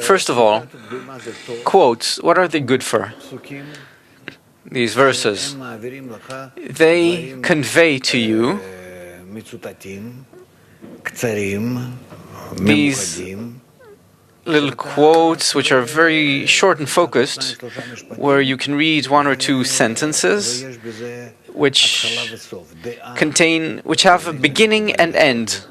First of all, quotes, what are they good for? These verses, they convey to you these little quotes which are very short and focused, where you can read one or two sentences which have a beginning and end,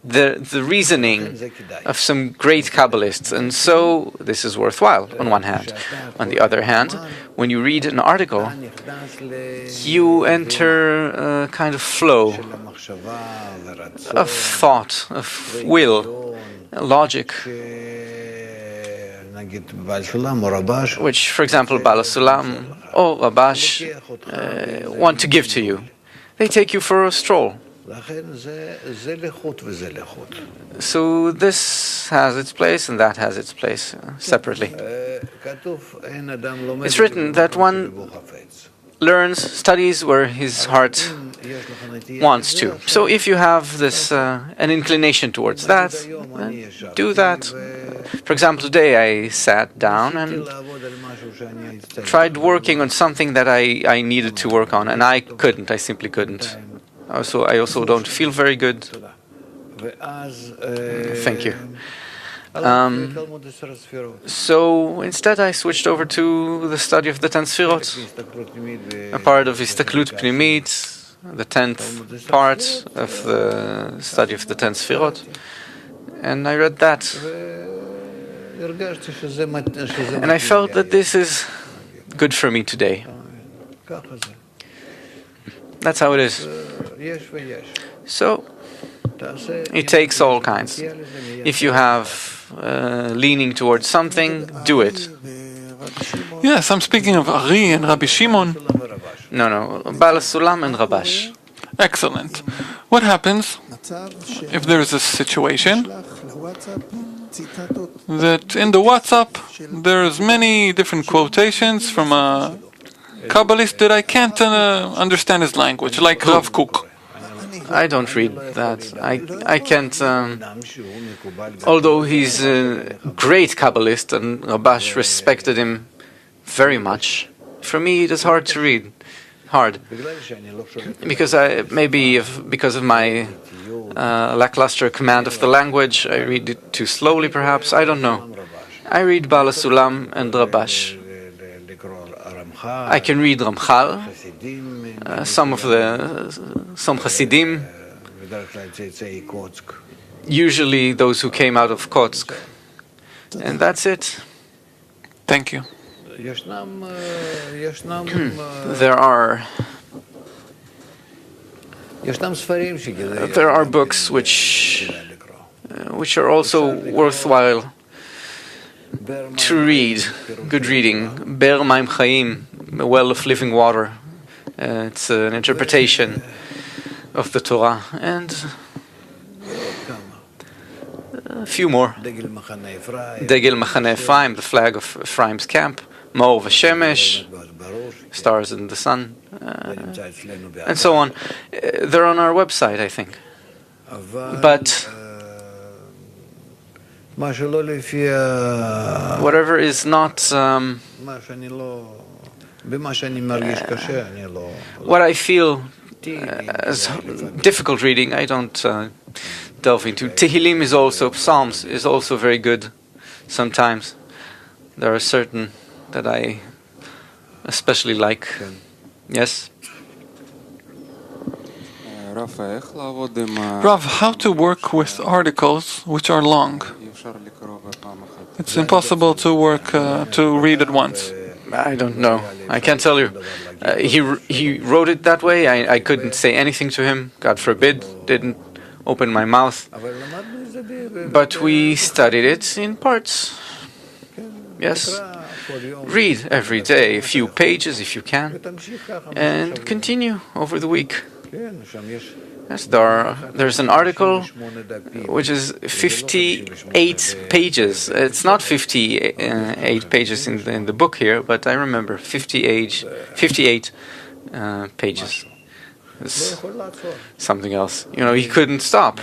the reasoning of some great Kabbalists, and so this is worthwhile on one hand. On the other hand, when you read an article, you enter a kind of flow of thought, of will, logic, which, for example, Baal Sulam or Rabash want to give to you. They take you for a stroll. So this has its place and that has its place separately. It's written that one studies where his heart wants to. So if you have this an inclination towards that, do that. For example, today I sat down and tried working on something that I needed to work on, and I simply couldn't. I also don't feel very good. Thank you. So instead I switched over to the study of the 10 Sfirot, a part of Istaklut Pnimit, the 10th part of the study of the 10 Sfirot, and I read that. And I felt that this is good for me today. That's how it is. So it takes all kinds. If you have leaning towards something, do it. Yes, I'm speaking of Ari and Rabbi Shimon. No, Baal Sulam and Rabash. Excellent. What happens if there is a situation that in the WhatsApp there's many different quotations from a Kabbalist that I can't understand his language, like Rav Kook? I don't read that. I can't. Although he's a great Kabbalist and Rabash respected him very much, for me it is hard to read. Hard. Because because of my lackluster command of the language, I read it too slowly perhaps, I don't know. I read Baal Sulam and Rabash. I can read Ramchal, some Hasidim, usually those who came out of Kotsk, and that's it. Thank you. There are books which are also worthwhile to read. Good reading. Ber Maim Chaim, a well of living water. It's an interpretation of the Torah, and a few more. Degel Machane Ephraim, the flag of Ephraim's camp. Mor v'Shemesh, stars in the sun, and so on. They're on our website, I think. But whatever is not what I feel as difficult reading, I don't delve into. Tehillim is also, Psalms is also very good sometimes. There are certain that I especially like. Yes? Rav, how to work with articles which are long? It's impossible to read at once. I don't know. I can't tell you. He wrote it that way. I couldn't say anything to him. God forbid. Didn't open my mouth. But we studied it in parts. Yes. Read every day a few pages if you can, and continue over the week. Yes, there's an article which is 58 pages. It's not 58 pages in the book here, but I remember 58 pages. is something else. He couldn't stop.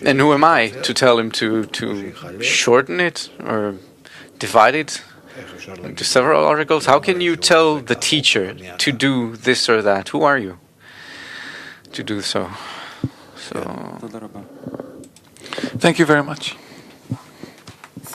And who am I to tell him to shorten it or divide it into several articles? How can you tell the teacher to do this or that? Who are you to do so? Thank you very much.